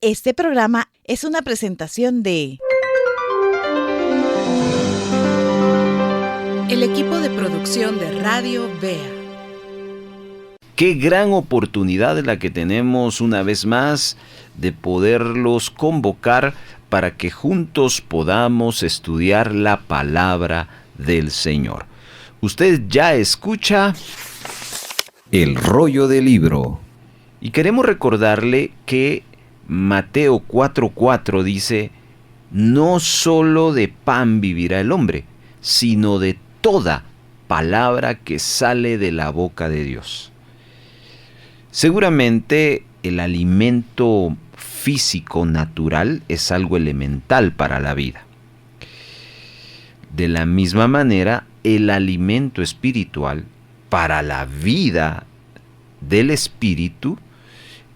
Este programa es una presentación de el equipo de producción de Radio Bea. Qué gran oportunidad la que tenemos una vez más de poderlos convocar para que juntos podamos estudiar la palabra del Señor. Usted ya escucha el rollo del libro. Y queremos recordarle que Mateo 4:4 dice: no solo de pan vivirá el hombre, sino de toda palabra que sale de la boca de Dios. Seguramente el alimento físico natural es algo elemental para la vida. De la misma manera, el alimento espiritual para la vida del espíritu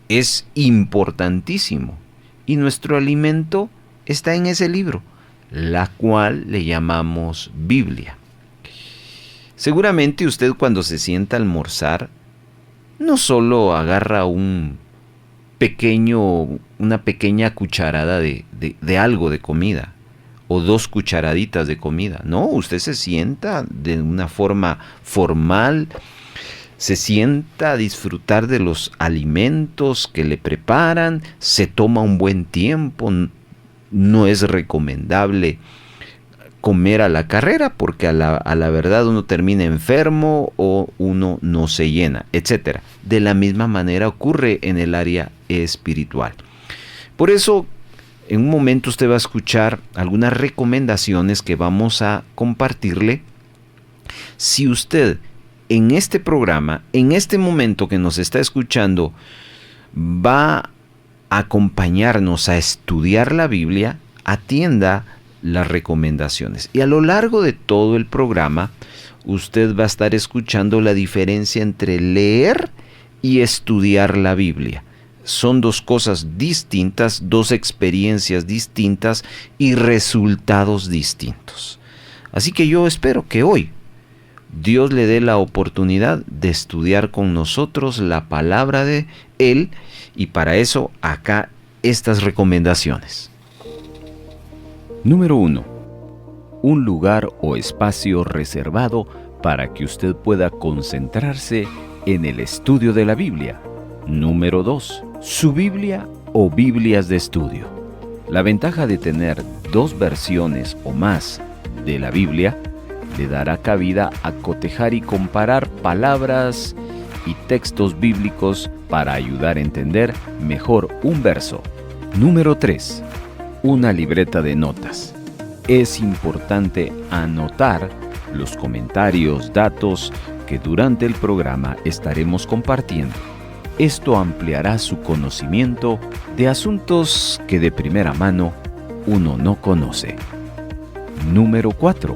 es importantísimo. Y nuestro alimento está en ese libro, la cual le llamamos Biblia. Seguramente usted, cuando se sienta a almorzar, no solo agarra una pequeña cucharada de algo de comida, o 2 cucharaditas de comida. No, usted se sienta de una forma formal, se sienta a disfrutar de los alimentos que le preparan, se toma un buen tiempo. No es recomendable comer a la carrera, porque a la verdad uno termina enfermo o uno no se llena, etc. De la misma manera ocurre en el área espiritual. Por eso, en un momento usted va a escuchar algunas recomendaciones que vamos a compartirle. Si usted en este programa, en este momento que nos está escuchando, va a acompañarnos a estudiar la Biblia, atienda las recomendaciones. Y a lo largo de todo el programa, usted va a estar escuchando la diferencia entre leer y estudiar la Biblia. Son 2 cosas distintas, 2 experiencias distintas y resultados distintos. Así que yo espero que hoy Dios le dé la oportunidad de estudiar con nosotros la palabra de Él, y para eso acá estas recomendaciones. Número 1. Un lugar o espacio reservado para que usted pueda concentrarse en el estudio de la Biblia. Número 2. Su Biblia o Biblias de estudio. La ventaja de tener 2 versiones o más de la Biblia le dará cabida a cotejar y comparar palabras y textos bíblicos para ayudar a entender mejor un verso. Número 3. Una libreta de notas. Es importante anotar los comentarios, datos que durante el programa estaremos compartiendo. Esto ampliará su conocimiento de asuntos que de primera mano uno no conoce. Número 4.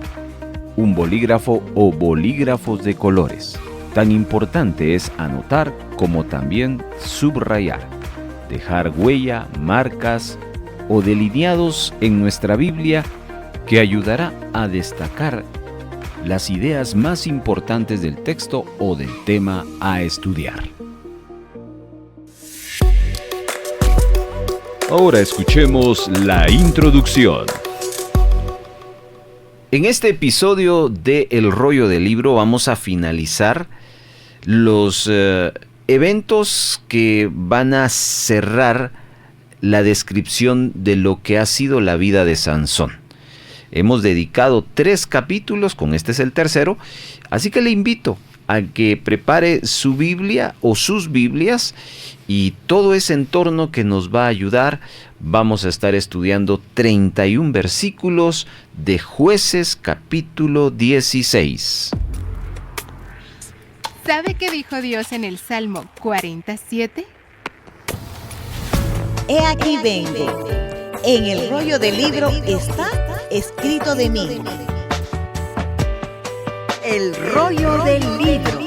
Un bolígrafo o bolígrafos de colores. Tan importante es anotar como también subrayar, dejar huella, marcas o delineados en nuestra Biblia, que ayudará a destacar las ideas más importantes del texto o del tema a estudiar. Ahora escuchemos la introducción. En este episodio de El Rollo del Libro vamos a finalizar los eventos que van a cerrar la descripción de lo que ha sido la vida de Sansón. Hemos dedicado 3 capítulos, con este es el tercero, así que le invito a que prepare su Biblia o sus Biblias y todo ese entorno que nos va a ayudar. Vamos a estar estudiando 31 versículos de Jueces capítulo 16. ¿Sabe qué dijo Dios en el Salmo 47? He aquí vengo. En el rollo del libro está escrito de mí. El rollo del libro.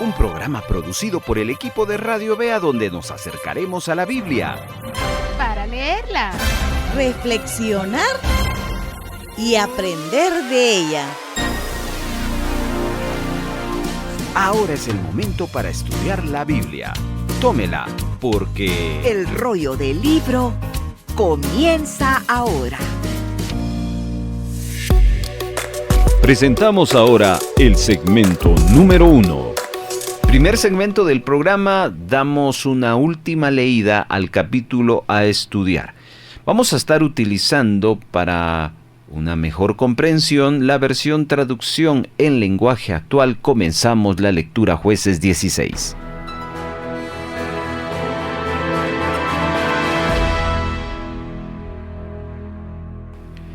Un programa producido por el equipo de Radio Bea, donde nos acercaremos a la Biblia Para leerla, reflexionar y aprender de ella. Ahora es el momento para estudiar la Biblia. Tómela, porque el rollo del libro comienza ahora. Presentamos ahora el segmento número 1. primer segmento del programa, damos una última leída al capítulo a estudiar. Vamos a estar utilizando para una mejor comprensión la versión traducción en lenguaje actual. Comenzamos la lectura, Jueces 16.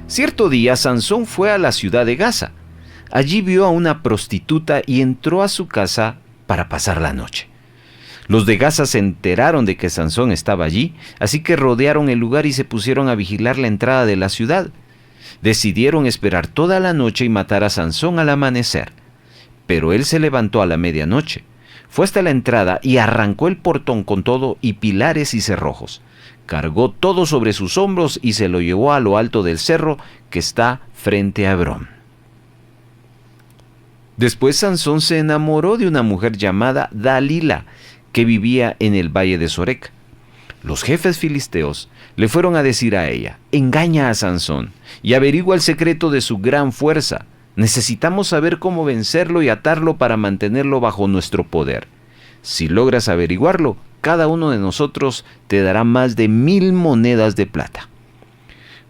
Cierto día, Sansón fue a la ciudad de Gaza. Allí vio a una prostituta y entró a su casa para pasar la noche. Los de Gaza se enteraron de que Sansón estaba allí, así que rodearon el lugar y se pusieron a vigilar la entrada de la ciudad. Decidieron esperar toda la noche y matar a Sansón al amanecer. Pero él se levantó a la medianoche, fue hasta la entrada y arrancó el portón con todo y pilares y cerrojos. Cargó todo sobre sus hombros y se lo llevó a lo alto del cerro que está frente a Hebrón. Después Sansón se enamoró de una mujer llamada Dalila, que vivía en el valle de Sorek. Los jefes filisteos le fueron a decir a ella: engaña a Sansón y averigua el secreto de su gran fuerza. Necesitamos saber cómo vencerlo y atarlo para mantenerlo bajo nuestro poder. Si logras averiguarlo, cada uno de nosotros te dará más de 1000 monedas de plata.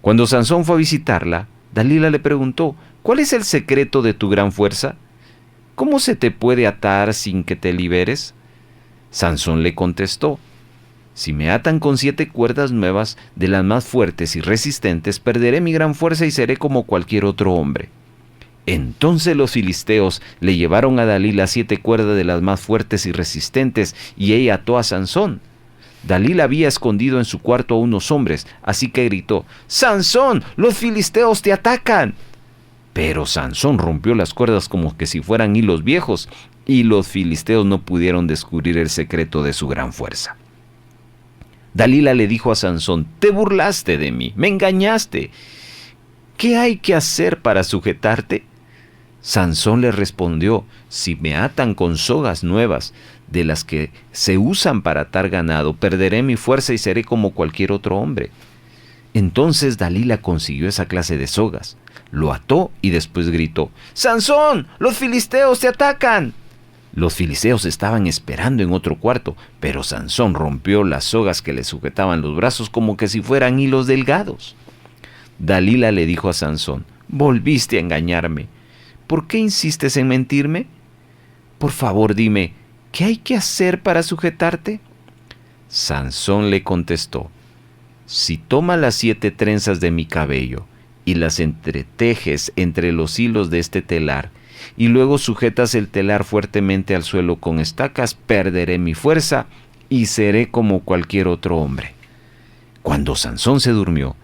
Cuando Sansón fue a visitarla, Dalila le preguntó: ¿cuál es el secreto de tu gran fuerza? ¿Cómo se te puede atar sin que te liberes? Sansón le contestó: si me atan con 7 cuerdas nuevas de las más fuertes y resistentes, perderé mi gran fuerza y seré como cualquier otro hombre. Entonces los filisteos le llevaron a Dalila 7 cuerdas de las más fuertes y resistentes, y ella ató a Sansón. Dalila había escondido en su cuarto a unos hombres, así que gritó: ¡Sansón, los filisteos te atacan! Pero Sansón rompió las cuerdas como que si fueran hilos viejos, y los filisteos no pudieron descubrir el secreto de su gran fuerza. Dalila le dijo a Sansón: te burlaste de mí, me engañaste. ¿Qué hay que hacer para sujetarte? Sansón le respondió: si me atan con sogas nuevas, de las que se usan para atar ganado, perderé mi fuerza y seré como cualquier otro hombre. Entonces Dalila consiguió esa clase de sogas, lo ató y después gritó: ¡Sansón, los filisteos te atacan! Los filisteos estaban esperando en otro cuarto, pero Sansón rompió las sogas que le sujetaban los brazos como que si fueran hilos delgados. Dalila le dijo a Sansón: volviste a engañarme. ¿Por qué insistes en mentirme? Por favor, dime, ¿qué hay que hacer para sujetarte? Sansón le contestó: si tomas las 7 trenzas de mi cabello y las entretejes entre los hilos de este telar, y luego sujetas el telar fuertemente al suelo con estacas, perderé mi fuerza y seré como cualquier otro hombre. Cuando Sansón se durmió,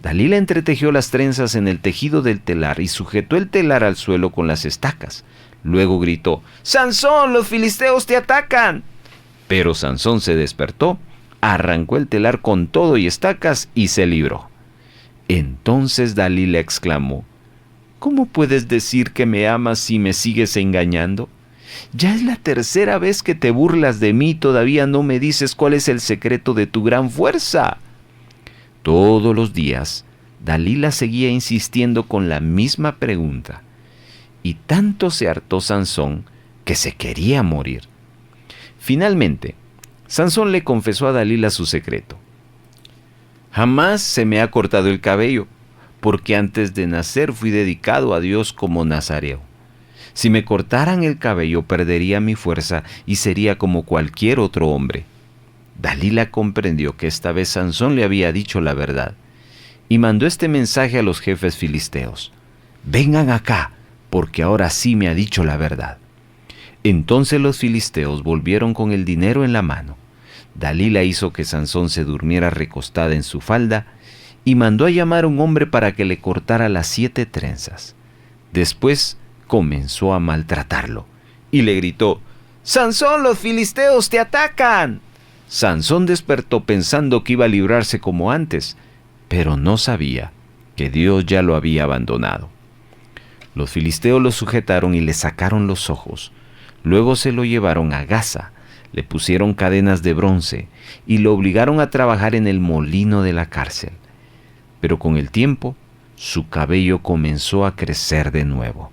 Dalila entretejió las trenzas en el tejido del telar y sujetó el telar al suelo con las estacas. Luego gritó: ¡Sansón, los filisteos te atacan! Pero Sansón se despertó, arrancó el telar con todo y estacas y se libró. Entonces Dalila exclamó: ¿cómo puedes decir que me amas si me sigues engañando? Ya es la 3ª vez que te burlas de mí y todavía no me dices cuál es el secreto de tu gran fuerza. Todos los días, Dalila seguía insistiendo con la misma pregunta, y tanto se hartó Sansón que se quería morir. Finalmente, Sansón le confesó a Dalila su secreto: jamás se me ha cortado el cabello, porque antes de nacer fui dedicado a Dios como nazareo. Si me cortaran el cabello, perdería mi fuerza y sería como cualquier otro hombre. Dalila comprendió que esta vez Sansón le había dicho la verdad, y mandó este mensaje a los jefes filisteos: vengan acá, porque ahora sí me ha dicho la verdad. Entonces los filisteos volvieron con el dinero en la mano. Dalila hizo que Sansón se durmiera recostada en su falda y mandó a llamar a un hombre para que le cortara las 7 trenzas. Después comenzó a maltratarlo y le gritó: ¡Sansón, los filisteos te atacan! Sansón despertó pensando que iba a librarse como antes, pero no sabía que Dios ya lo había abandonado. Los filisteos lo sujetaron y le sacaron los ojos. Luego se lo llevaron a Gaza, Le pusieron cadenas de bronce y lo obligaron a trabajar en el molino de la cárcel. Pero con el tiempo, su cabello comenzó a crecer de nuevo.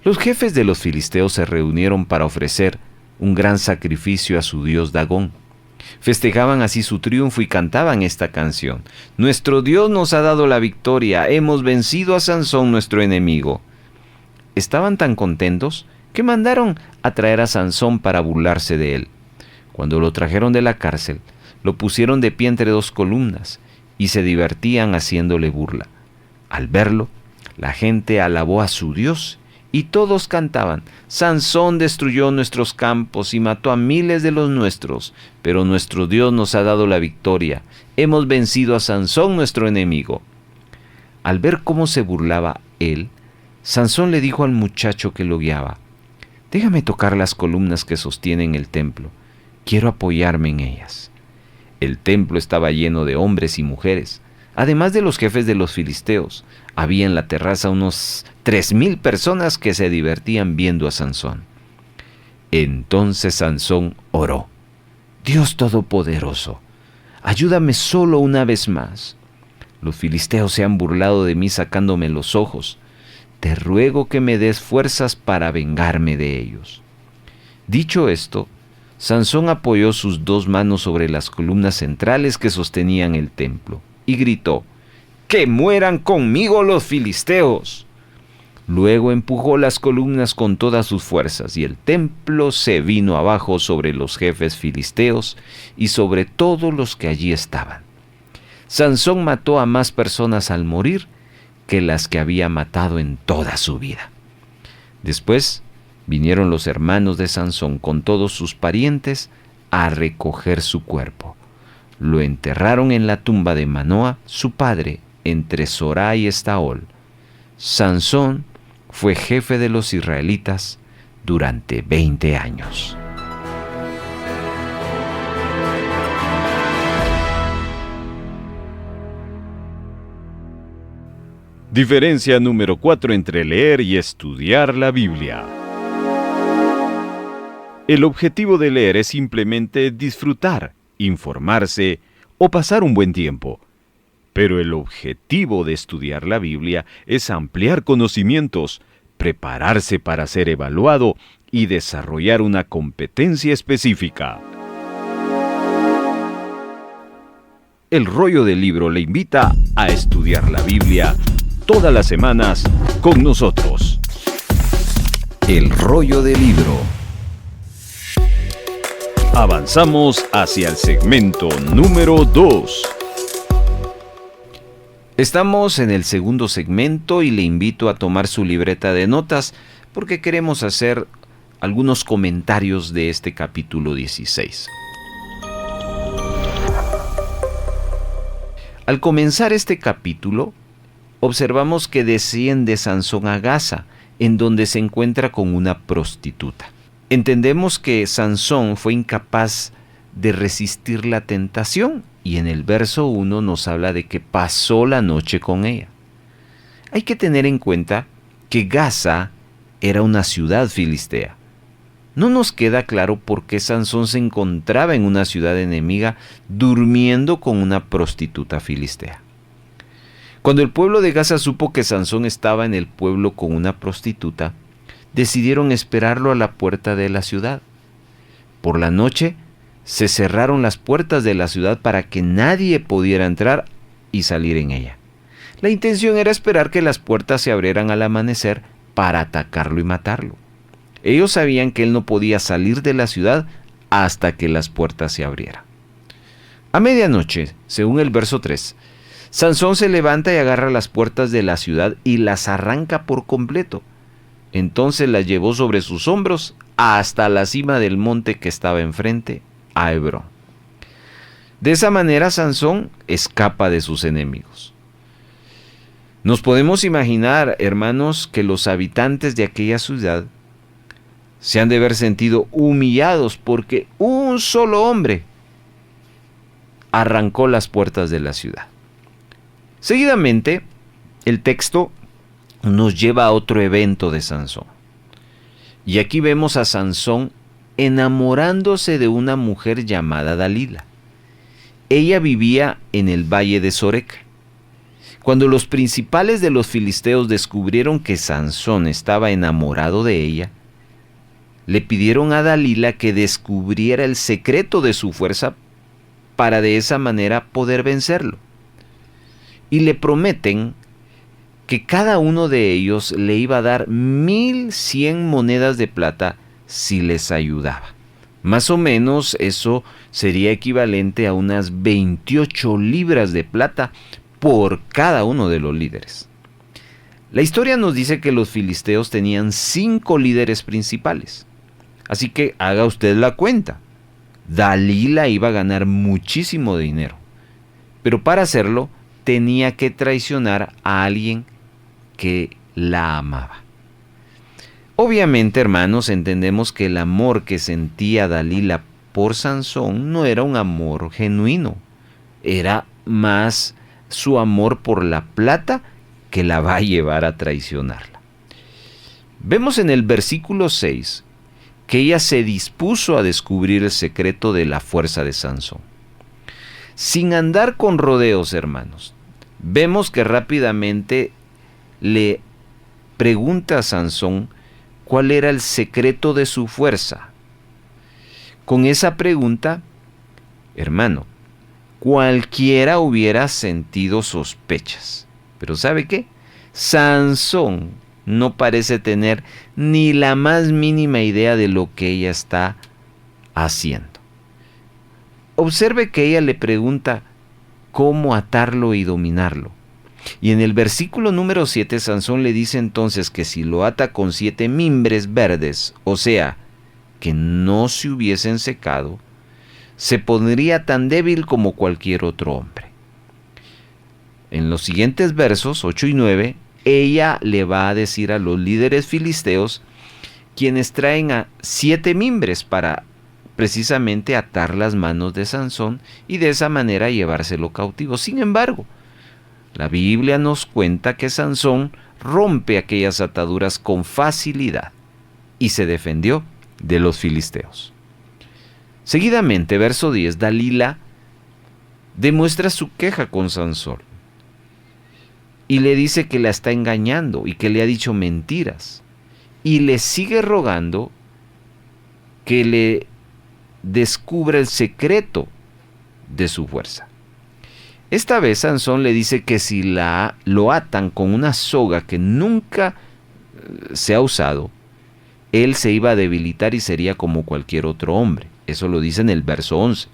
Los jefes de los filisteos se reunieron para ofrecer un gran sacrificio a su dios Dagón. Festejaban así su triunfo y cantaban esta canción: Nuestro Dios nos ha dado la victoria, hemos vencido a Sansón nuestro enemigo. Estaban tan contentos que mandaron a traer a Sansón para burlarse de él. Cuando lo trajeron de la cárcel, lo pusieron de pie entre dos columnas y se divertían haciéndole burla. Al verlo, la gente alabó a su Dios y todos cantaban: Sansón destruyó nuestros campos y mató a miles de los nuestros, pero nuestro Dios nos ha dado la victoria. Hemos vencido a Sansón nuestro enemigo. Al ver cómo se burlaba él, Sansón le dijo al muchacho que lo guiaba: Déjame tocar las columnas que sostienen el templo. Quiero apoyarme en ellas. El templo estaba lleno de hombres y mujeres. Además de los jefes de los filisteos, había en la terraza unos 3,000 personas que se divertían viendo a Sansón. Entonces Sansón oró: Dios Todopoderoso, ayúdame solo una vez más. Los filisteos se han burlado de mí sacándome los ojos. Te ruego que me des fuerzas para vengarme de ellos. Dicho esto, Sansón apoyó sus 2 manos sobre las columnas centrales que sostenían el templo y gritó: ¡Que mueran conmigo los filisteos! Luego empujó las columnas con todas sus fuerzas y el templo se vino abajo sobre los jefes filisteos y sobre todos los que allí estaban. Sansón mató a más personas al morir que las que había matado en toda su vida. Después vinieron los hermanos de Sansón con todos sus parientes a recoger su cuerpo. Lo enterraron en la tumba de Manoa, su padre, entre Sorá y Estaol. Sansón fue jefe de los israelitas durante 20 años. Diferencia número 4 entre leer y estudiar la Biblia. El objetivo de leer es simplemente disfrutar, informarse o pasar un buen tiempo. Pero el objetivo de estudiar la Biblia es ampliar conocimientos, prepararse para ser evaluado y desarrollar una competencia específica. El Rollo del Libro le invita a estudiar la Biblia todas las semanas con nosotros. El Rollo del Libro. Avanzamos hacia el segmento número 2. Estamos en el segundo segmento y le invito a tomar su libreta de notas porque queremos hacer algunos comentarios de este capítulo 16. Al comenzar este capítulo, observamos que desciende Sansón a Gaza, en donde se encuentra con una prostituta. Entendemos que Sansón fue incapaz de resistir la tentación y en el verso 1 nos habla de que pasó la noche con ella. Hay que tener en cuenta que Gaza era una ciudad filistea. No nos queda claro por qué Sansón se encontraba en una ciudad enemiga durmiendo con una prostituta filistea. Cuando el pueblo de Gaza supo que Sansón estaba en el pueblo con una prostituta, decidieron esperarlo a la puerta de la ciudad. Por la noche se cerraron las puertas de la ciudad para que nadie pudiera entrar y salir en ella. La intención era esperar que las puertas se abrieran al amanecer para atacarlo y matarlo. Ellos sabían que él no podía salir de la ciudad hasta que las puertas se abrieran. A medianoche, según el verso 3, Sansón se levanta y agarra las puertas de la ciudad y las arranca por completo. Entonces las llevó sobre sus hombros hasta la cima del monte que estaba enfrente, a Hebrón. De esa manera Sansón escapa de sus enemigos. Nos podemos imaginar, hermanos, que los habitantes de aquella ciudad se han de haber sentido humillados porque un solo hombre arrancó las puertas de la ciudad. Seguidamente, el texto nos lleva a otro evento de Sansón. Y aquí vemos a Sansón enamorándose de una mujer llamada Dalila. Ella vivía en el valle de Sorek. Cuando los principales de los filisteos descubrieron que Sansón estaba enamorado de ella, le pidieron a Dalila que descubriera el secreto de su fuerza para de esa manera poder vencerlo. Y le prometen que cada uno de ellos le iba a dar 1,100 monedas de plata si les ayudaba. Más o menos eso sería equivalente a unas 28 libras de plata por cada uno de los líderes. La historia nos dice que los filisteos tenían 5 líderes principales. Así que haga usted la cuenta. Dalila iba a ganar muchísimo dinero. Pero para hacerlo tenía que traicionar a alguien que la amaba. Obviamente, hermanos, entendemos que el amor que sentía Dalila por Sansón no era un amor genuino. Era más su amor por la plata que la va a llevar a traicionarla. Vemos en el versículo 6 que ella se dispuso a descubrir el secreto de la fuerza de Sansón. Sin andar con rodeos, hermanos, vemos que rápidamente le pregunta a Sansón cuál era el secreto de su fuerza. Con esa pregunta, hermano, cualquiera hubiera sentido sospechas. Pero ¿sabe qué? Sansón no parece tener ni la más mínima idea de lo que ella está haciendo. Observe que ella le pregunta cómo atarlo y dominarlo. Y en el versículo número 7, Sansón le dice entonces que si lo ata con 7 mimbres verdes, o sea, que no se hubiesen secado, se pondría tan débil como cualquier otro hombre. En los siguientes versos, 8 y 9, ella le va a decir a los líderes filisteos, quienes traen a 7 mimbres para precisamente atar las manos de Sansón y de esa manera llevárselo cautivo. Sin embargo, la Biblia nos cuenta que Sansón rompe aquellas ataduras con facilidad y se defendió de los filisteos. Seguidamente, verso 10, Dalila demuestra su queja con Sansón y le dice que la está engañando y que le ha dicho mentiras, y le sigue rogando que le descubra el secreto de su fuerza. Esta vez Sansón le dice que si lo atan con una soga que nunca se ha usado, él se iba a debilitar y sería como cualquier otro hombre. Eso lo dice en el verso 11.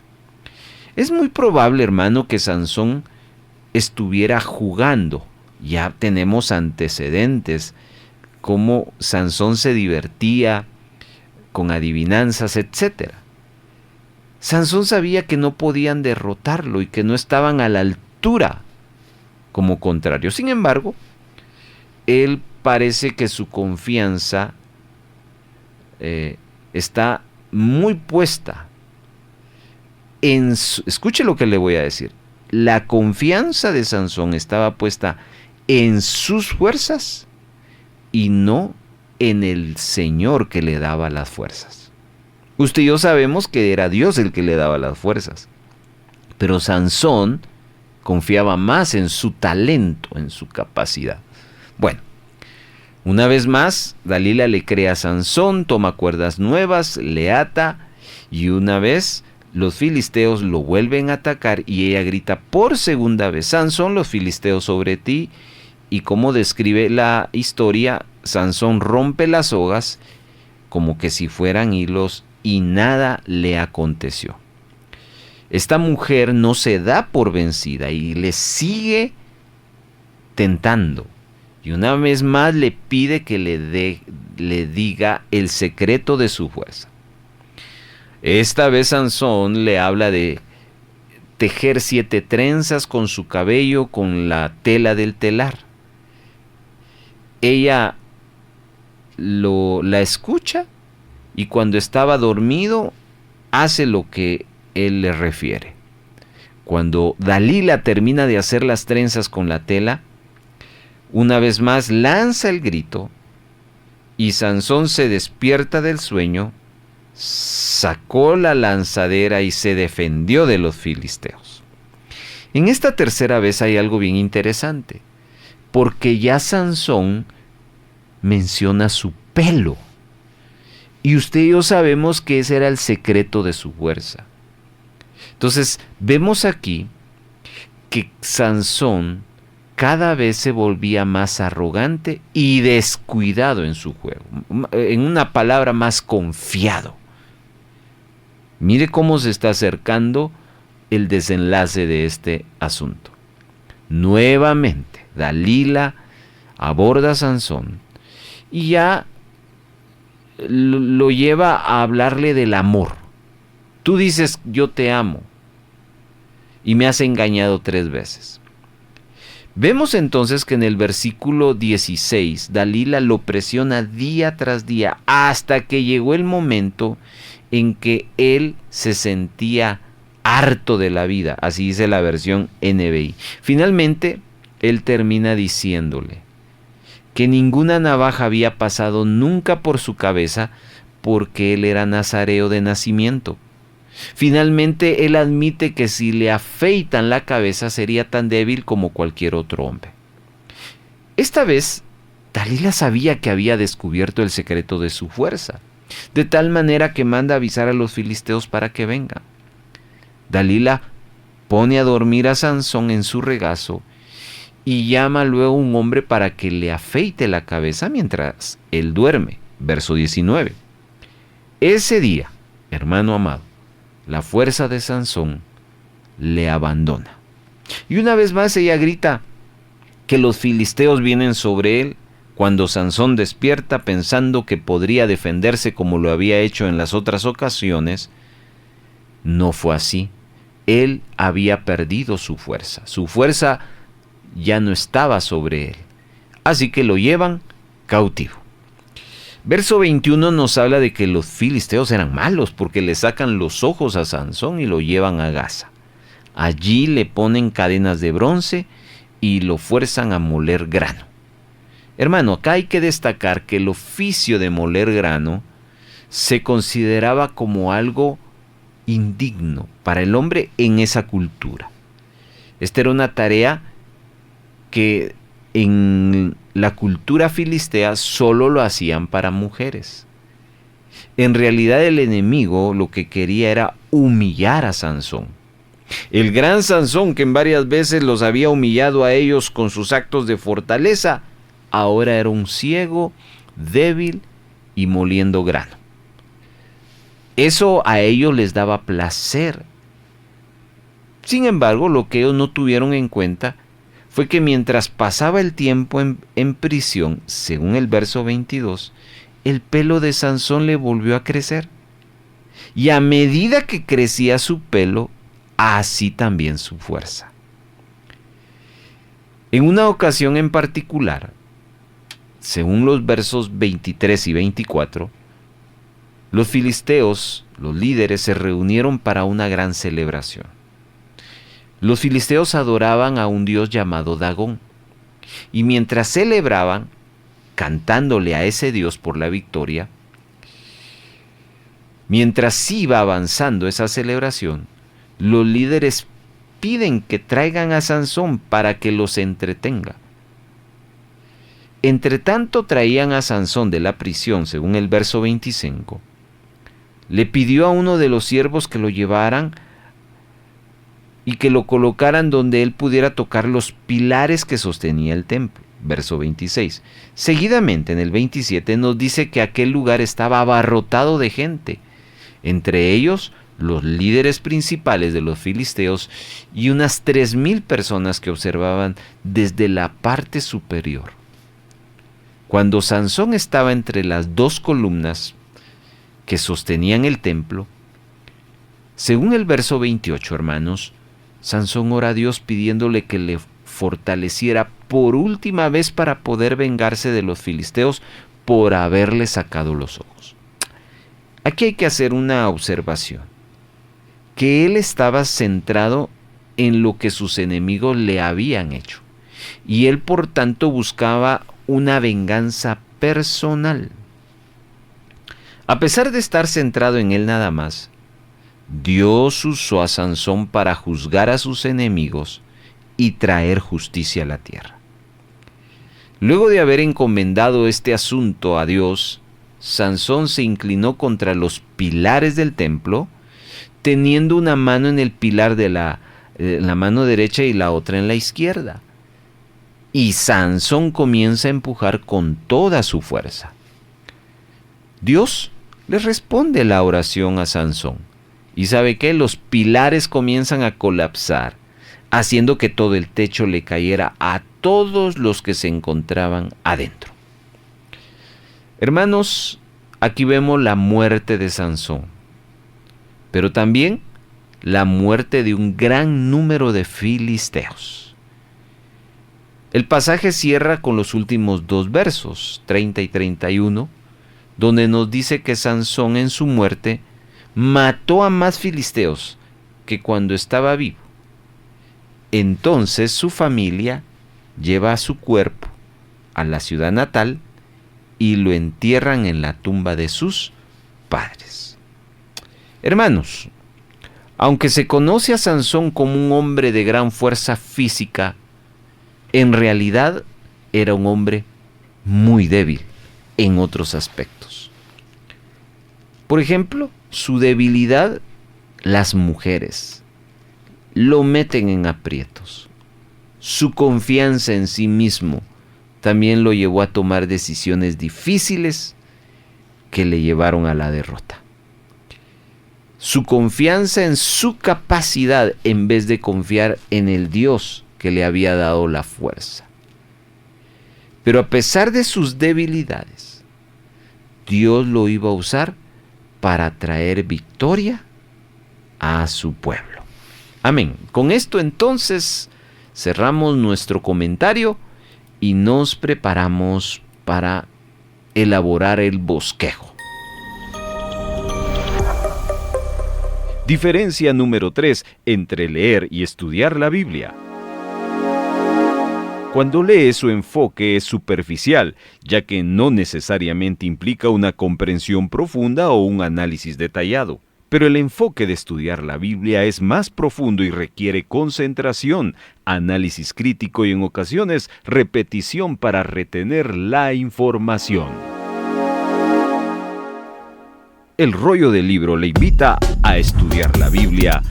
Es muy probable, hermano, que Sansón estuviera jugando. Ya tenemos antecedentes, cómo Sansón se divertía con adivinanzas, etc. Sansón sabía que no podían derrotarlo y que no estaban a la altura como contrario. Sin embargo, él parece que su confianza está muy puesta en escuche lo que le voy a decir. La confianza de Sansón estaba puesta en sus fuerzas y no en el Señor que le daba las fuerzas. Usted y yo sabemos que era Dios el que le daba las fuerzas, pero Sansón confiaba más en su talento, en su capacidad. Bueno, una vez más, Dalila le cree a Sansón, toma cuerdas nuevas, le ata, y una vez los filisteos lo vuelven a atacar y ella grita por segunda vez: Sansón, los filisteos sobre ti. Y como describe la historia, Sansón rompe las sogas como que si fueran hilos y nada le aconteció. Esta mujer no se da por vencida y le sigue tentando. Y una vez más le pide que le diga el secreto de su fuerza. Esta vez Sansón le habla de tejer 7 trenzas con su cabello con la tela del telar. Ella la escucha y cuando estaba dormido hace lo que él le refiere. Cuando Dalila termina de hacer las trenzas con la tela, una vez más lanza el grito y Sansón se despierta del sueño, sacó la lanzadera y se defendió de los filisteos. En esta tercera vez hay algo bien interesante, porque ya Sansón menciona su pelo. Y usted y yo sabemos que ese era el secreto de su fuerza. Entonces, vemos aquí que Sansón cada vez se volvía más arrogante y descuidado en su juego. En una palabra, más confiado. Mire cómo se está acercando el desenlace de este asunto. Nuevamente, Dalila aborda a Sansón y ya lo lleva a hablarle del amor. Tú dices, yo te amo, y me has engañado 3 veces. Vemos entonces que en el versículo 16, Dalila lo presiona día tras día hasta que llegó el momento en que él se sentía harto de la vida, así dice la versión NBI. Finalmente, él termina diciéndole que ninguna navaja había pasado nunca por su cabeza porque él era nazareo de nacimiento. Finalmente, él admite que si le afeitan la cabeza sería tan débil como cualquier otro hombre. Esta vez, Dalila sabía que había descubierto el secreto de su fuerza, de tal manera que manda avisar a los filisteos para que vengan. Dalila pone a dormir a Sansón en su regazo y llama luego a un hombre para que le afeite la cabeza mientras él duerme. Verso 19. Ese día, hermano amado, la fuerza de Sansón le abandona. Y una vez más ella grita que los filisteos vienen sobre él. Cuando Sansón despierta pensando que podría defenderse como lo había hecho en las otras ocasiones, no fue así. Él había perdido su fuerza. Su fuerza ya no estaba sobre él. Así que lo llevan cautivo. Verso 21 nos habla de que los filisteos eran malos porque le sacan los ojos a Sansón y lo llevan a Gaza. Allí le ponen cadenas de bronce y lo fuerzan a moler grano. Hermano, acá hay que destacar que el oficio de moler grano se consideraba como algo indigno para el hombre en esa cultura. Esta era una tarea que en la cultura filistea solo lo hacían para mujeres. En realidad el enemigo lo que quería era humillar a Sansón. El gran Sansón, que en varias veces los había humillado a ellos con sus actos de fortaleza, ahora era un ciego, débil y moliendo grano. Eso a ellos les daba placer. Sin embargo, lo que ellos no tuvieron en cuenta fue que mientras pasaba el tiempo en prisión, según el verso 22, el pelo de Sansón le volvió a crecer. Y a medida que crecía su pelo, así también su fuerza. En una ocasión en particular, según los versos 23 y 24, los filisteos, los líderes, se reunieron para una gran celebración. Los filisteos adoraban a un dios llamado Dagón, y mientras celebraban, cantándole a ese dios por la victoria, mientras iba avanzando esa celebración, los líderes piden que traigan a Sansón para que los entretenga. Entre tanto traían a Sansón de la prisión, según el verso 25, le pidió a uno de los siervos que lo llevaran y que lo colocaran donde él pudiera tocar los pilares que sostenía el templo. Verso 26. Seguidamente, en el 27, nos dice que aquel lugar estaba abarrotado de gente, entre ellos los líderes principales de los filisteos y unas 3,000 personas que observaban desde la parte superior. Cuando Sansón estaba entre las 2 columnas que sostenían el templo, según el verso 28, hermanos, Sansón ora a Dios pidiéndole que le fortaleciera por última vez para poder vengarse de los filisteos por haberle sacado los ojos. Aquí hay que hacer una observación, que él estaba centrado en lo que sus enemigos le habían hecho, y él por tanto buscaba una venganza personal. A pesar de estar centrado en él nada más, Dios usó a Sansón para juzgar a sus enemigos y traer justicia a la tierra. Luego de haber encomendado este asunto a Dios, Sansón se inclinó contra los pilares del templo, teniendo una mano en el pilar de la mano derecha y la otra en la izquierda. Y Sansón comienza a empujar con toda su fuerza. Dios le responde la oración a Sansón. ¿Y sabe qué? Los pilares comienzan a colapsar, haciendo que todo el techo le cayera a todos los que se encontraban adentro. Hermanos, aquí vemos la muerte de Sansón, pero también la muerte de un gran número de filisteos. El pasaje cierra con los últimos 2 versos, 30 y 31, donde nos dice que Sansón en su muerte mató a más filisteos que cuando estaba vivo. Entonces su familia lleva su cuerpo a la ciudad natal y lo entierran en la tumba de sus padres. Hermanos, aunque se conoce a Sansón como un hombre de gran fuerza física, en realidad era un hombre muy débil en otros aspectos. Por ejemplo, su debilidad, las mujeres lo meten en aprietos. Su confianza en sí mismo también lo llevó a tomar decisiones difíciles que le llevaron a la derrota. Su confianza en su capacidad en vez de confiar en el Dios que le había dado la fuerza. Pero a pesar de sus debilidades, Dios lo iba a usar para traer victoria a su pueblo. Amén. Con esto entonces cerramos nuestro comentario y nos preparamos para elaborar el bosquejo. Diferencia número 3 entre leer y estudiar la Biblia. Cuando lee, su enfoque es superficial, ya que no necesariamente implica una comprensión profunda o un análisis detallado. Pero el enfoque de estudiar la Biblia es más profundo y requiere concentración, análisis crítico y en ocasiones repetición para retener la información. El Rollo del Libro le invita a estudiar la Biblia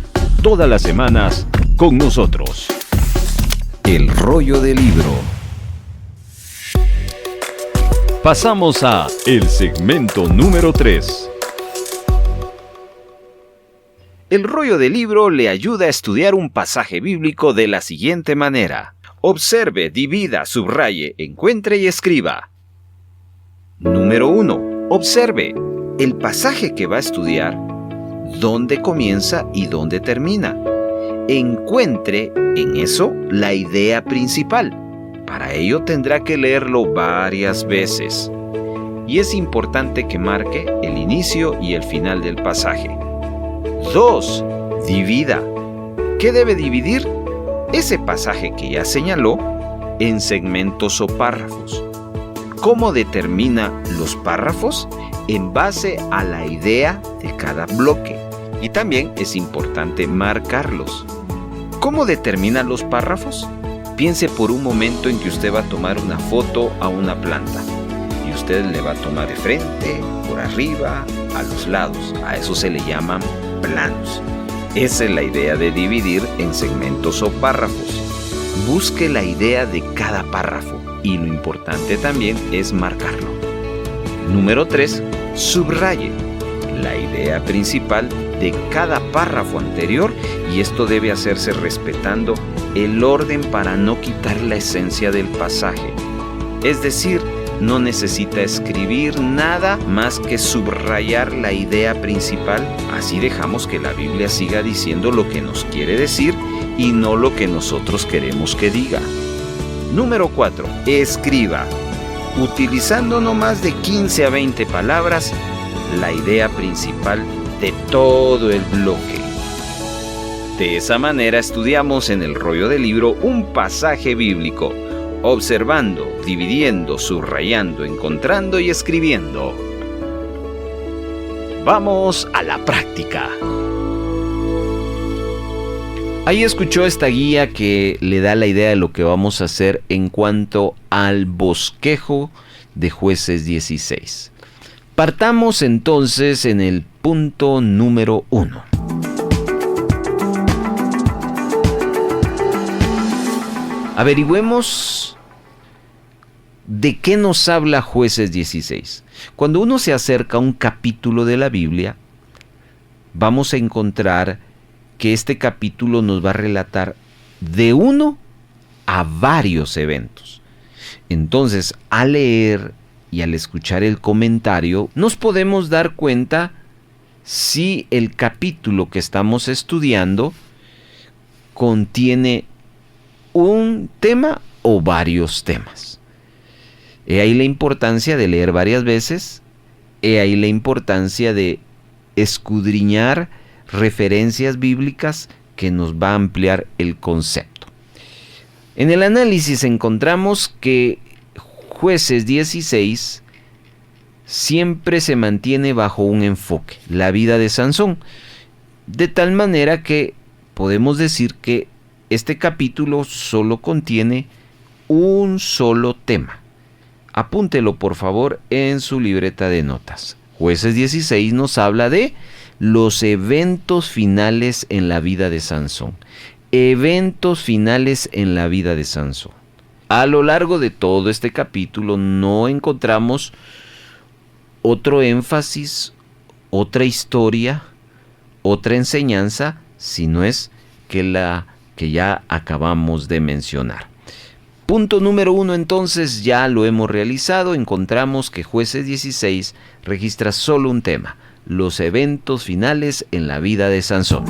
todas las semanas con nosotros. El Rollo del Libro. Pasamos a el segmento número 3. El Rollo del Libro le ayuda a estudiar un pasaje bíblico de la siguiente manera. Observe, divida, subraye, encuentre y escriba. Número 1. Observe el pasaje que va a estudiar, dónde comienza y dónde termina. Encuentre en eso la idea principal. Para ello tendrá que leerlo varias veces. Y es importante que marque el inicio y el final del pasaje. 2. Divida. ¿Qué debe dividir? Ese pasaje que ya señaló en segmentos o párrafos. ¿Cómo determina los párrafos? En base a la idea de cada bloque. Y también es importante marcarlos. ¿Cómo determina los párrafos? Piense por un momento en que usted va a tomar una foto a una planta. Y usted le va a tomar de frente, por arriba, a los lados. A eso se le llaman planos. Esa es la idea de dividir en segmentos o párrafos. Busque la idea de cada párrafo y lo importante también es marcarlo. Número 3. Subraye la idea principal de cada párrafo anterior y esto debe hacerse respetando el orden para no quitar la esencia del pasaje. Es decir, no necesita escribir nada más que subrayar la idea principal. Así dejamos que la Biblia siga diciendo lo que nos quiere decir y no lo que nosotros queremos que diga. Número 4. Escriba. Utilizando no más de 15 a 20 palabras, la idea principal de todo el bloque. De esa manera estudiamos en el Rollo del Libro un pasaje bíblico, observando, dividiendo, subrayando, encontrando y escribiendo. Vamos a la práctica. Ahí escuchó esta guía que le da la idea de lo que vamos a hacer en cuanto al bosquejo de Jueces 16. Partamos entonces en el punto número 1. Averigüemos de qué nos habla Jueces 16. Cuando uno se acerca a un capítulo de la Biblia, vamos a encontrar que este capítulo nos va a relatar de uno a varios eventos. Entonces, al leer y al escuchar el comentario, nos podemos dar cuenta si el capítulo que estamos estudiando contiene un tema o varios temas. He ahí la importancia de leer varias veces, he ahí la importancia de escudriñar referencias bíblicas que nos va a ampliar el concepto. En el análisis encontramos que Jueces 16 siempre se mantiene bajo un enfoque, la vida de Sansón, de tal manera que podemos decir que este capítulo solo contiene un solo tema. Apúntelo por favor en su libreta de notas. Jueces 16 nos habla de los eventos finales en la vida de Sansón. Eventos finales en la vida de Sansón. A lo largo de todo este capítulo no encontramos otro énfasis, otra historia, otra enseñanza, sino es que la que ya acabamos de mencionar. Punto número 1, entonces, ya lo hemos realizado. Encontramos que Jueces 16 registra solo un tema: los eventos finales en la vida de Sansón.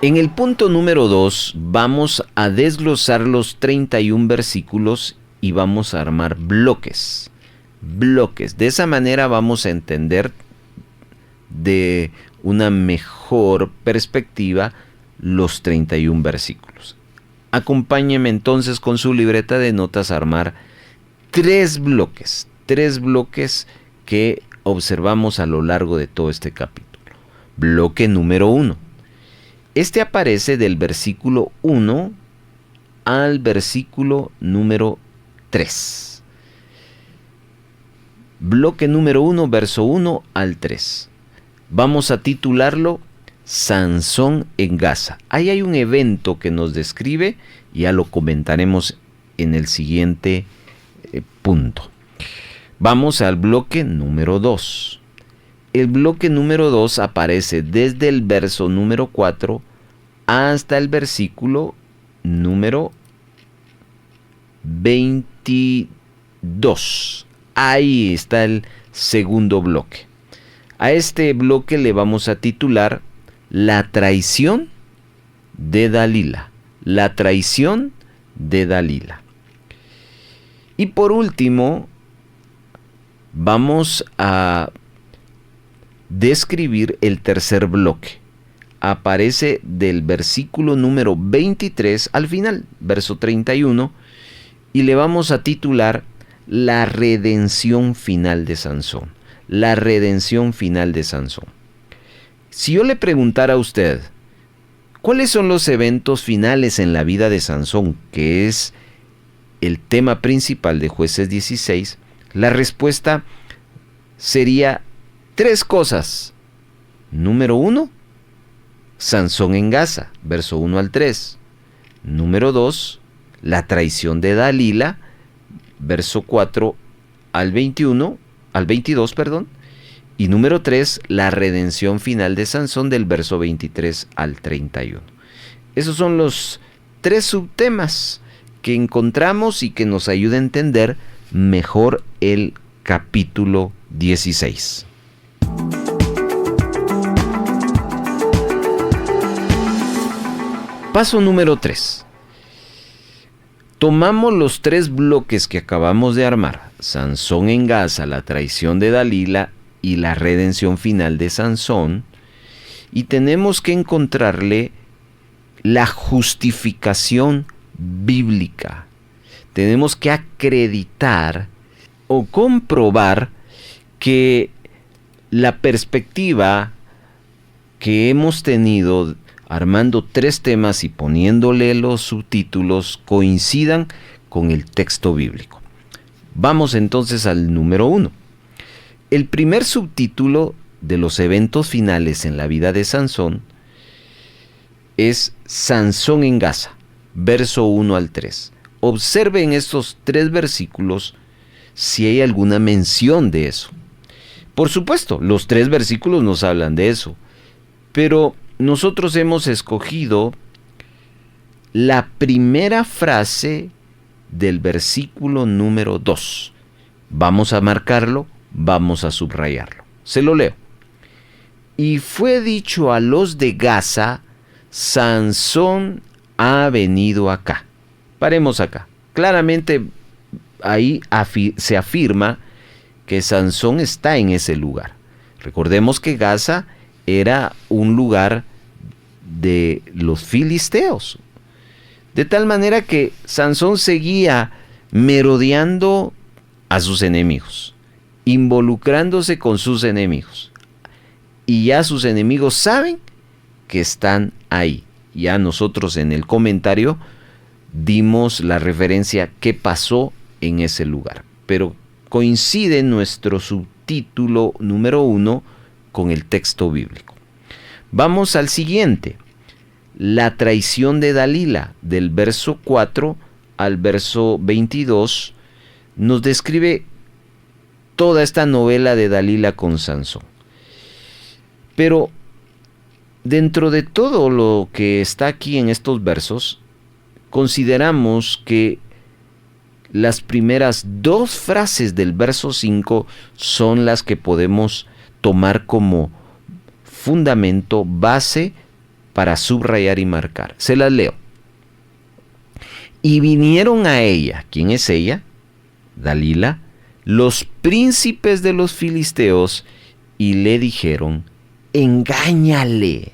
En el punto número 2 vamos a desglosar los 31 versículos y vamos a armar bloques. De esa manera vamos a entender de una mejor perspectiva los 31 versículos. Acompáñeme entonces con su libreta de notas a armar tres bloques que observamos a lo largo de todo este capítulo. Bloque número 1. Este aparece del versículo 1 al versículo número 3. Bloque número 1, verso 1 al 3. Vamos a titularlo Sansón en Gaza. Ahí hay un evento que nos describe y ya lo comentaremos en el siguiente punto. Vamos al bloque número 2. El bloque número 2 aparece desde el verso número 4 hasta el versículo número 22. Ahí está el segundo bloque. A este bloque le vamos a titular La traición de Dalila. La traición de Dalila. Y por último, vamos a describir el tercer bloque. Aparece del versículo número 23 al final, verso 31, y le vamos a titular La redención final de Sansón. La redención final de Sansón. Si yo le preguntara a usted, ¿cuáles son los eventos finales en la vida de Sansón, que es el tema principal de Jueces 16? La respuesta sería tres cosas. Número 1, Sansón en Gaza, verso 1 al 3. Número 2, la traición de Dalila, verso 4 al 22, y número 3, la redención final de Sansón del verso 23 al 31. Esos son los tres subtemas que encontramos y que nos ayuda a entender mejor el capítulo 16. Paso número 3. Tomamos los tres bloques que acabamos de armar: Sansón en Gaza, la traición de Dalila y la redención final de Sansón, y tenemos que encontrarle la justificación bíblica. Tenemos que acreditar o comprobar que la perspectiva que hemos tenido armando 3 temas y poniéndole los subtítulos coincidan con el texto bíblico. Vamos entonces al número 1. El primer subtítulo de los eventos finales en la vida de Sansón es Sansón en Gaza, verso 1 al 3. Observe en estos 3 versículos si hay alguna mención de eso. Por supuesto, los 3 versículos nos hablan de eso, pero nosotros hemos escogido la primera frase del versículo número 2. Vamos a marcarlo, vamos a subrayarlo. Se lo leo. Y fue dicho a los de Gaza, Sansón ha venido acá. Paremos acá. Claramente ahí se afirma que Sansón está en ese lugar. Recordemos que Gaza era un lugar de los filisteos. De tal manera que Sansón seguía merodeando a sus enemigos, involucrándose con sus enemigos. Y ya sus enemigos saben que están ahí. Ya nosotros en el comentario dimos la referencia qué pasó en ese lugar. Pero coincide nuestro subtítulo número 1 con el texto bíblico. Vamos al siguiente. La traición de Dalila, del verso 4 al verso 22, nos describe toda esta novela de Dalila con Sansón. Pero dentro de todo lo que está aquí en estos versos, consideramos que las primeras 2 frases del verso 5 son las que podemos tomar como fundamento, base para subrayar y marcar. Se las leo. Y vinieron a ella, ¿quién es ella? Dalila, los príncipes de los filisteos, y le dijeron, engáñale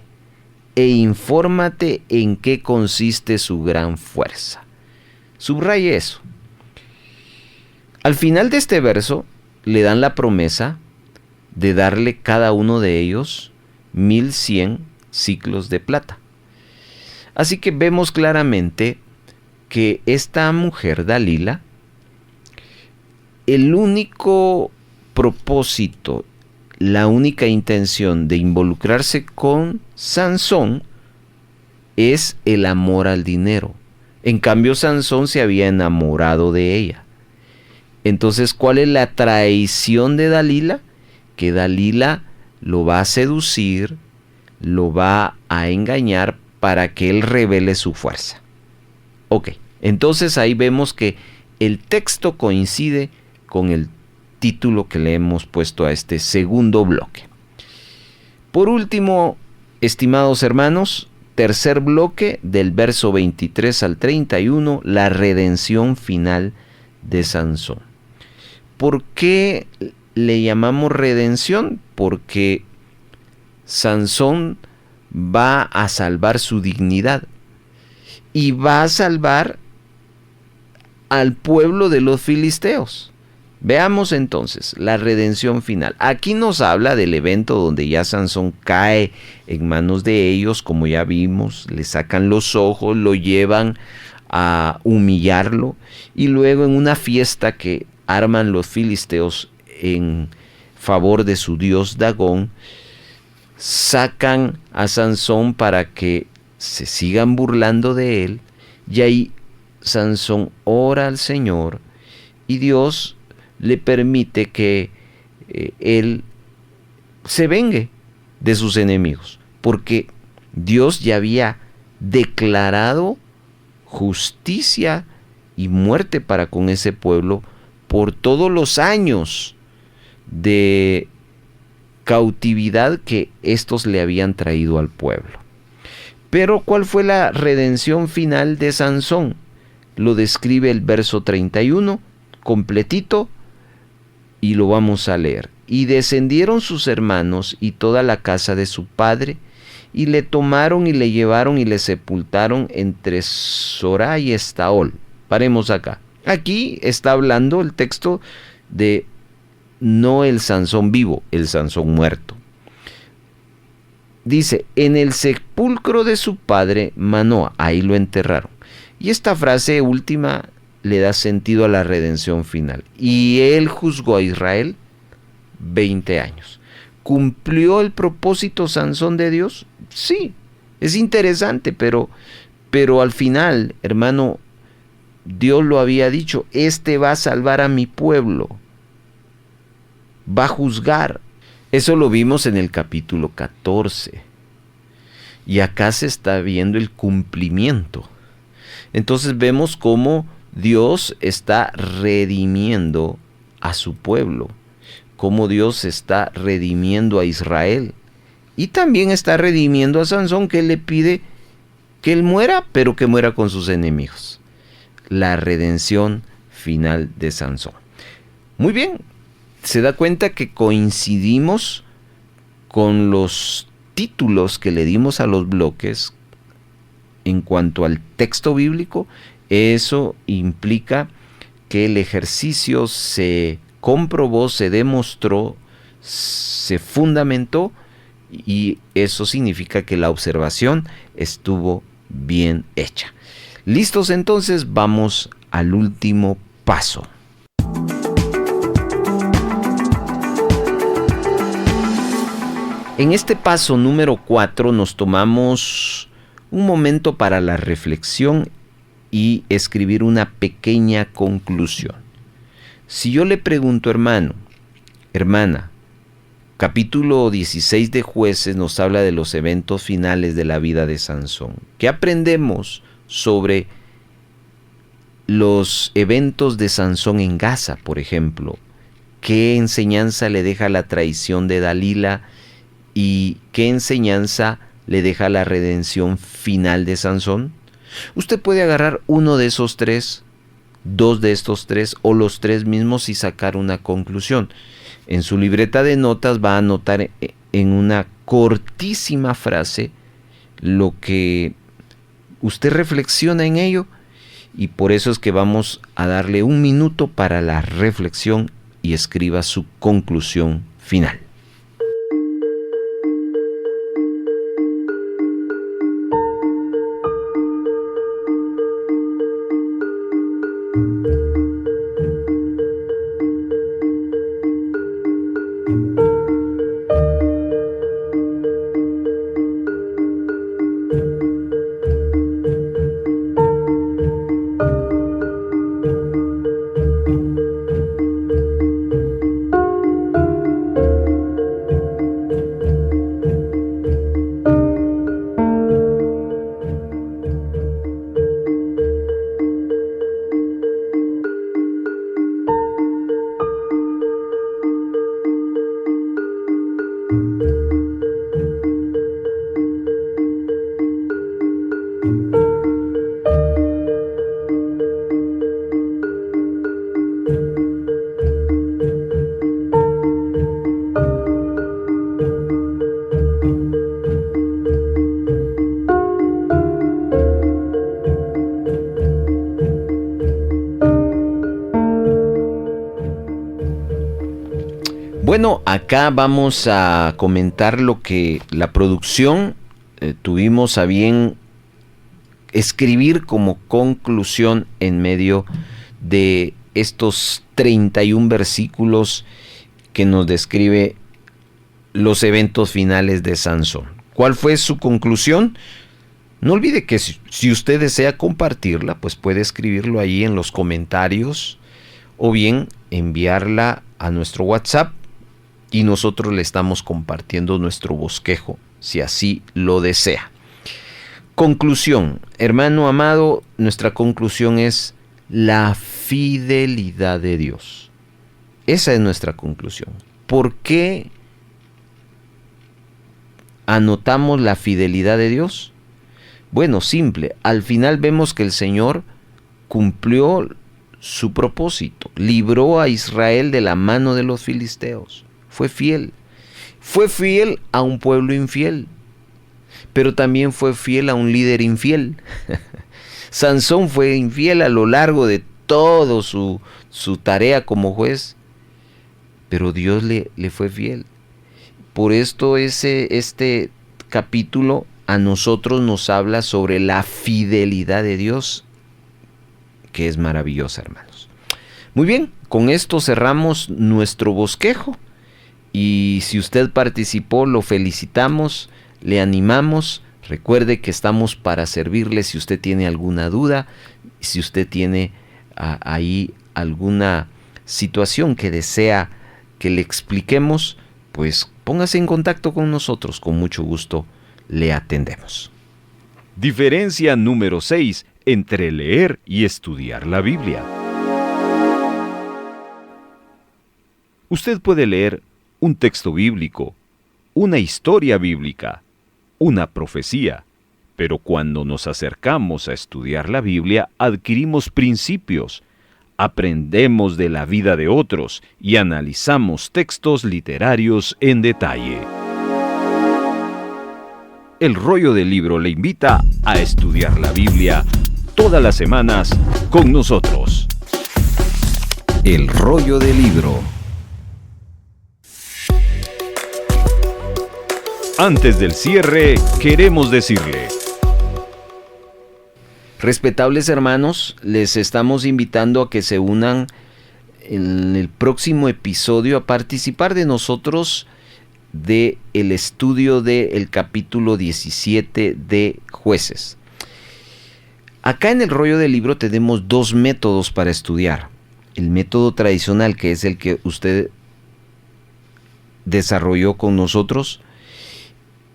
e infórmate en qué consiste su gran fuerza. Subraye eso. Al final de este verso le dan la promesa de darle cada uno de ellos 1100 ciclos de plata. Así que vemos claramente que esta mujer Dalila, el único propósito, la única intención de involucrarse con Sansón es el amor al dinero. En cambio, Sansón se había enamorado de ella. Entonces, ¿cuál es la traición de Dalila? Que Dalila lo va a seducir, lo va a engañar para que él revele su fuerza. Ok, entonces ahí vemos que el texto coincide con el título que le hemos puesto a este segundo bloque. Por último, estimados hermanos, tercer bloque del verso 23 al 31, la redención final de Sansón. ¿Por qué le llamamos redención? Porque Sansón va a salvar su dignidad y va a salvar al pueblo de los filisteos. Veamos entonces la redención final. Aquí nos habla del evento donde ya Sansón cae en manos de ellos, como ya vimos, le sacan los ojos, lo llevan a humillarlo y luego en una fiesta que arman los filisteos en favor de su dios Dagón, sacan a Sansón para que se sigan burlando de él, y ahí Sansón ora al Señor y Dios le permite que él se vengue de sus enemigos, porque Dios ya había declarado justicia y muerte para con ese pueblo por todos los años de cautividad que estos le habían traído al pueblo. Pero ¿cuál fue la redención final de Sansón? Lo describe el verso 31, completito, y lo vamos a leer. Y descendieron sus hermanos y toda la casa de su padre, y le tomaron y le llevaron y le sepultaron entre Zorá y Estaol. Paremos acá. Aquí está hablando el texto de no el Sansón vivo, el Sansón muerto. Dice, en el sepulcro de su padre Manoa, ahí lo enterraron. Y esta frase última le da sentido a la redención final. Y él juzgó a Israel 20 años. ¿Cumplió el propósito Sansón de Dios? Sí, es interesante, pero al final, hermano, Dios lo había dicho, este va a salvar a mi pueblo, va a juzgar. Eso lo vimos en el capítulo 14. Y acá se está viendo el cumplimiento. Entonces vemos cómo Dios está redimiendo a su pueblo, cómo Dios está redimiendo a Israel. Y también está redimiendo a Sansón, que le pide que él muera, pero que muera con sus enemigos. La redención final de Sansón. Muy bien, se da cuenta que coincidimos con los títulos que le dimos a los bloques en cuanto al texto bíblico. Eso implica que el ejercicio se comprobó, se demostró, se fundamentó, y eso significa que la observación estuvo bien hecha. ¿Listos? Entonces vamos al último paso. En este paso número 4 nos tomamos un momento para la reflexión y escribir una pequeña conclusión. Si yo le pregunto, hermano, hermana, capítulo 16 de Jueces nos habla de los eventos finales de la vida de Sansón. ¿Qué aprendemos sobre los eventos de Sansón en Gaza, por ejemplo? ¿Qué enseñanza le deja la traición de Dalila? ¿Y qué enseñanza le deja la redención final de Sansón? Usted puede agarrar uno de esos tres, dos de estos tres o los tres mismos y sacar una conclusión. En su libreta de notas va a anotar en una cortísima frase lo que usted reflexiona en ello, y por eso es que vamos a darle un minuto para la reflexión y escriba su conclusión final. Bueno, acá vamos a comentar lo que la producción tuvimos a bien escribir como conclusión en medio de estos 31 versículos que nos describe los eventos finales de Sansón. ¿Cuál fue su conclusión? No olvide que si usted desea compartirla, pues puede escribirlo ahí en los comentarios o bien enviarla a nuestro WhatsApp y nosotros le estamos compartiendo nuestro bosquejo, si así lo desea. Conclusión, hermano amado, nuestra conclusión es la fidelidad de Dios. Esa es nuestra conclusión. ¿Por qué anotamos la fidelidad de Dios? Bueno, simple, al final vemos que el Señor cumplió su propósito, libró a Israel de la mano de los filisteos. Fue fiel a un pueblo infiel, pero también fue fiel a un líder infiel. Sansón fue infiel a lo largo de toda su tarea como juez, pero Dios le fue fiel. Por esto este capítulo a nosotros nos habla sobre la fidelidad de Dios, que es maravillosa, hermanos. Muy bien, con esto cerramos nuestro bosquejo. Y si usted participó, lo felicitamos, le animamos. Recuerde que estamos para servirle si usted tiene alguna duda, si usted tiene ahí alguna situación que desea que le expliquemos, pues póngase en contacto con nosotros, con mucho gusto le atendemos. Diferencia número 6 entre leer y estudiar la Biblia. Usted puede leer un texto bíblico, una historia bíblica, una profecía, pero cuando nos acercamos a estudiar la Biblia adquirimos principios, aprendemos de la vida de otros y analizamos textos literarios en detalle. El Rollo del Libro le invita a estudiar la Biblia todas las semanas con nosotros. El Rollo del Libro. Antes del cierre, queremos decirle: respetables hermanos, les estamos invitando a que se unan en el próximo episodio a participar de nosotros del estudio del capítulo 17 de Jueces. Acá en el Rollo del Libro tenemos dos métodos para estudiar. El método tradicional, que es el que usted desarrolló con nosotros,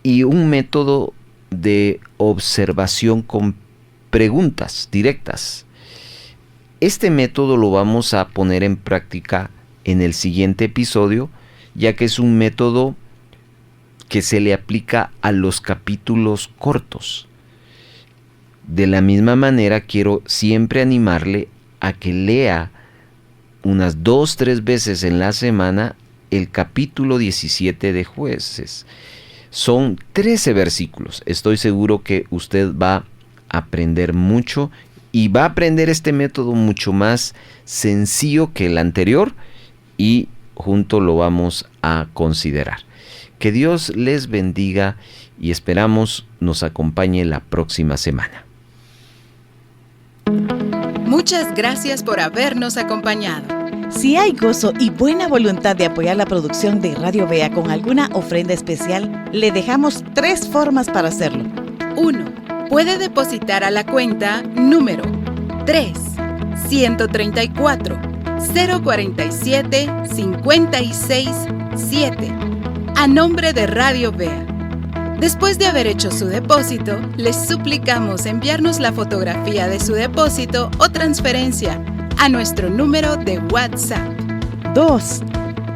y un método de observación con preguntas directas. Este método lo vamos a poner en práctica en el siguiente episodio, ya que es un método que se le aplica a los capítulos cortos. De la misma manera, quiero siempre animarle a que lea unas 2-3 veces en la semana el capítulo 17 de Jueces. Son 13 versículos. Estoy seguro que usted va a aprender mucho y va a aprender este método mucho más sencillo que el anterior, y junto lo vamos a considerar. Que Dios les bendiga y esperamos nos acompañe la próxima semana. Muchas gracias por habernos acompañado. Si hay gozo y buena voluntad de apoyar la producción de Radio Vea con alguna ofrenda especial, le dejamos 3 formas para hacerlo. 1. Puede depositar a la cuenta número 3-134-047-56-7 a nombre de Radio Vea. Después de haber hecho su depósito, les suplicamos enviarnos la fotografía de su depósito o transferencia a nuestro número de WhatsApp. 2.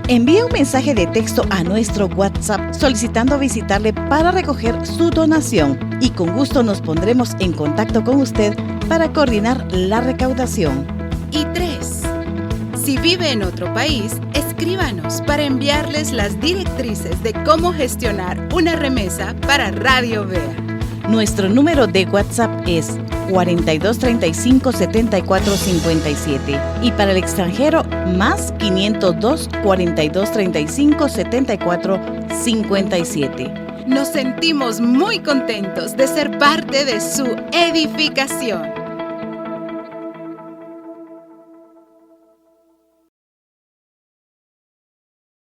Envíe un mensaje de texto a nuestro WhatsApp solicitando visitarle para recoger su donación y con gusto nos pondremos en contacto con usted para coordinar la recaudación. Y 3. Si vive en otro país, escríbanos para enviarles las directrices de cómo gestionar una remesa para Radio Vea. Nuestro número de WhatsApp es 4235 74 57 y para el extranjero más 502 4235 74 57. Nos sentimos muy contentos de ser parte de su edificación.